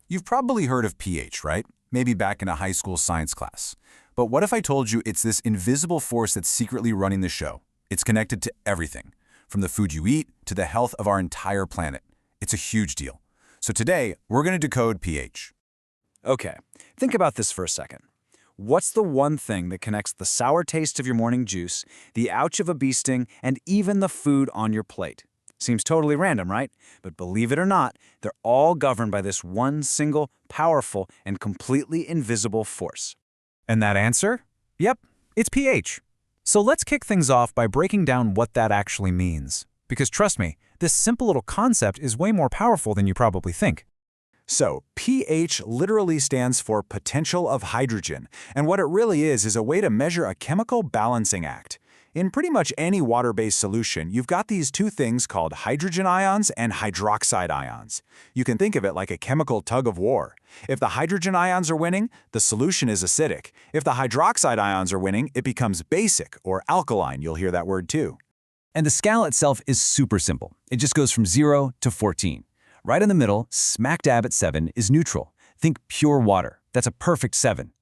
You've probably heard of pH, right? Maybe back in a high school science class. But what if I told you it's this invisible force that's secretly running the show? It's connected to everything, from the food you eat to the health of our entire planet. It's a huge deal. So today, we're going to decode pH. Okay, think about this for a second. What's the one thing that connects the sour taste of your morning juice, the ouch of a bee sting, and even the food on your plate? Seems totally random, right? But believe it or not, they're all governed by this one single, powerful, and completely invisible force. And that answer? Yep, it's pH. So let's kick things off by breaking down what that actually means. Because trust me, this simple little concept is way more powerful than you probably think. So, pH literally stands for potential of hydrogen, and what it really is a way to measure a chemical balancing act. In pretty much any water-based solution, you've got these two things called hydrogen ions and hydroxide ions. You can think of it like a chemical tug-of-war. If the hydrogen ions are winning, the solution is acidic. If the hydroxide ions are winning, it becomes basic or alkaline. You'll hear that word too. And the scale itself is super simple. It just goes from 0 to 14. Right in the middle, smack dab at 7, is neutral. Think pure water. That's a perfect 7.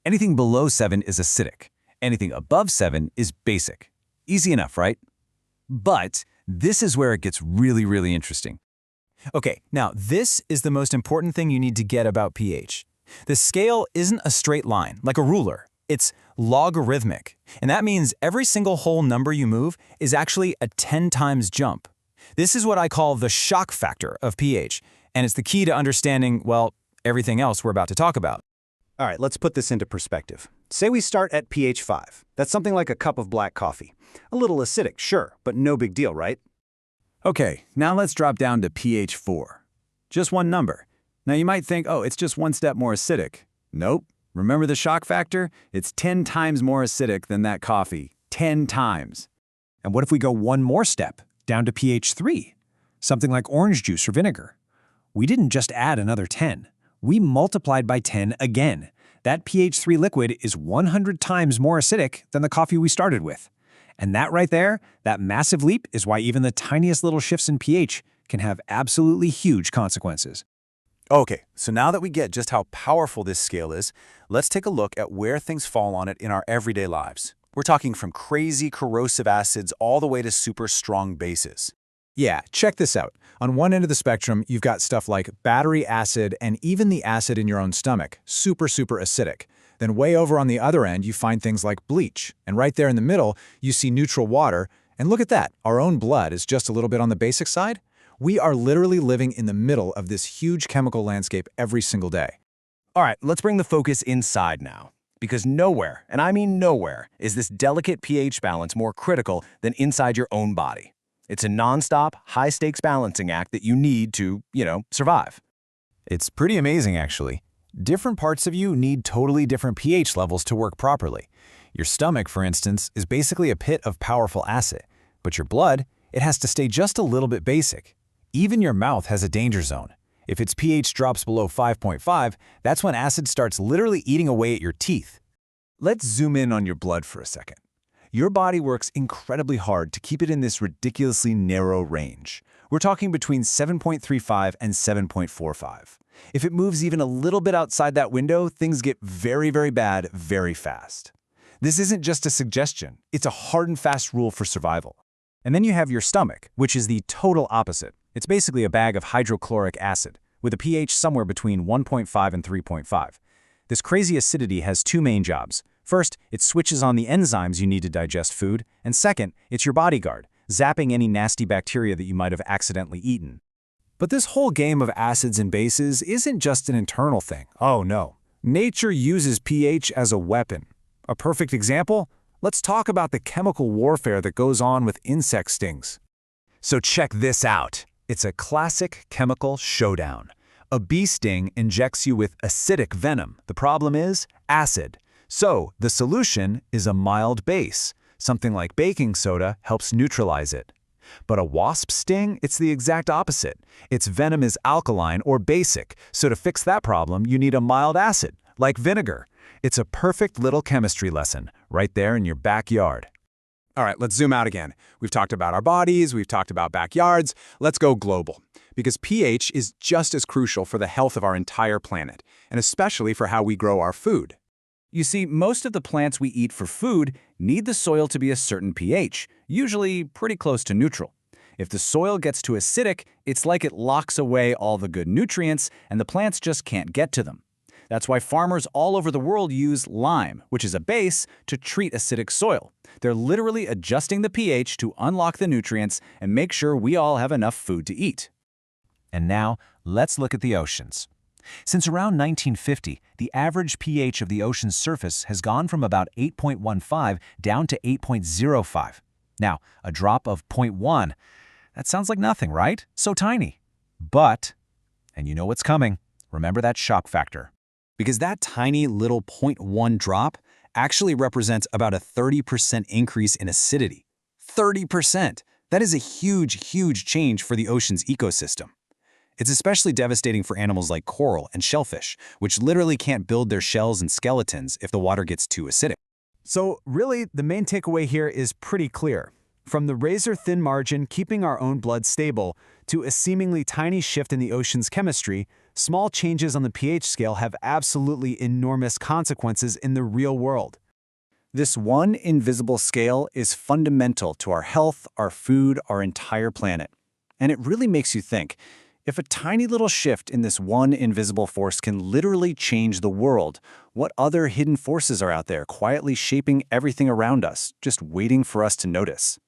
Anything below 7 is acidic. Anything above 7 is basic. Easy enough, right? But this is where it gets really interesting. Okay, now this is the most important thing you need to get about pH. The scale isn't a straight line, like a ruler. It's logarithmic, and that means every single whole number you move is actually a 10 times jump. This is what I call the shock factor of pH, and it's the key to understanding, well, everything else we're about to talk about. All right, let's put this into perspective. Say we start at pH 5. That's something like a cup of black coffee. A little acidic, sure, but no big deal, right? Okay, now let's drop down to pH 4. Just one number. Now you might think, oh, it's just one step more acidic. Nope. Remember the shock factor? It's 10 times more acidic than that coffee. 10 times. And what if we go one more step, down to pH 3? Something like orange juice or vinegar. We didn't just add another 10. We multiplied by 10 again. That pH 3 liquid is 100 times more acidic than the coffee we started with. And that right there, that massive leap, is why even the tiniest little shifts in pH can have absolutely huge consequences. Okay, so now that we get just how powerful this scale is, let's take a look at where things fall on it in our everyday lives. We're talking from crazy corrosive acids all the way to super strong bases. Yeah, check this out. On one end of the spectrum, you've got stuff like battery acid and even the acid in your own stomach, super acidic. Then way over on the other end, you find things like bleach. And right there in the middle, you see neutral water. And look at that, our own blood is just a little bit on the basic side. We are literally living in the middle of this huge chemical landscape every single day. All right, let's bring the focus inside now. Because nowhere, and I mean nowhere, is this delicate pH balance more critical than inside your own body. It's a non-stop, high-stakes balancing act that you need to, survive. It's pretty amazing, actually. Different parts of you need totally different pH levels to work properly. Your stomach, for instance, is basically a pit of powerful acid. But your blood, it has to stay just a little bit basic. Even your mouth has a danger zone. If its pH drops below 5.5, that's when acid starts literally eating away at your teeth. Let's zoom in on your blood for a second. Your body works incredibly hard to keep it in this ridiculously narrow range. We're talking between 7.35 and 7.45. If it moves even a little bit outside that window, things get very bad very fast. This isn't just a suggestion. It's a hard and fast rule for survival. And then you have your stomach, which is the total opposite. It's basically a bag of hydrochloric acid, with a pH somewhere between 1.5 and 3.5. This crazy acidity has two main jobs. First, it switches on the enzymes you need to digest food, and second, it's your bodyguard, zapping any nasty bacteria that you might have accidentally eaten. But this whole game of acids and bases isn't just an internal thing. Oh no. Nature uses pH as a weapon. A perfect example? Let's talk about the chemical warfare that goes on with insect stings. So check this out. It's a classic chemical showdown. A bee sting injects you with acidic venom. The problem is acid. So the solution is a mild base. Something like baking soda helps neutralize it. But a wasp sting, it's the exact opposite. Its venom is alkaline or basic, so to fix that problem, you need a mild acid, like vinegar. It's a perfect little chemistry lesson, right there in your backyard. All right, let's zoom out again. We've talked about our bodies, we've talked about backyards. Let's go global. because pH is just as crucial for the health of our entire planet, and especially for how we grow our food. You see, most of the plants we eat for food need the soil to be a certain pH, usually pretty close to neutral. If the soil gets too acidic, it's like it locks away all the good nutrients and the plants just can't get to them. That's why farmers all over the world use lime, which is a base, to treat acidic soil. They're literally adjusting the pH to unlock the nutrients and make sure we all have enough food to eat. And now, let's look at the oceans. Since around 1950, the average pH of the ocean's surface has gone from about 8.15 down to 8.05. Now, a drop of 0.1, that sounds like nothing, right? So tiny. But, and you know what's coming, remember that shock factor. Because that tiny little 0.1 drop actually represents about a 30% increase in acidity. 30%! That is a huge, huge change for the ocean's ecosystem. It's especially devastating for animals like coral and shellfish, which literally can't build their shells and skeletons if the water gets too acidic. So really, the main takeaway here is pretty clear. From the razor-thin margin keeping our own blood stable to a seemingly tiny shift in the ocean's chemistry, small changes on the pH scale have absolutely enormous consequences in the real world. This one invisible scale is fundamental to our health, our food, our entire planet. And it really makes you think, if a tiny little shift in this one invisible force can literally change the world, what other hidden forces are out there quietly shaping everything around us, just waiting for us to notice?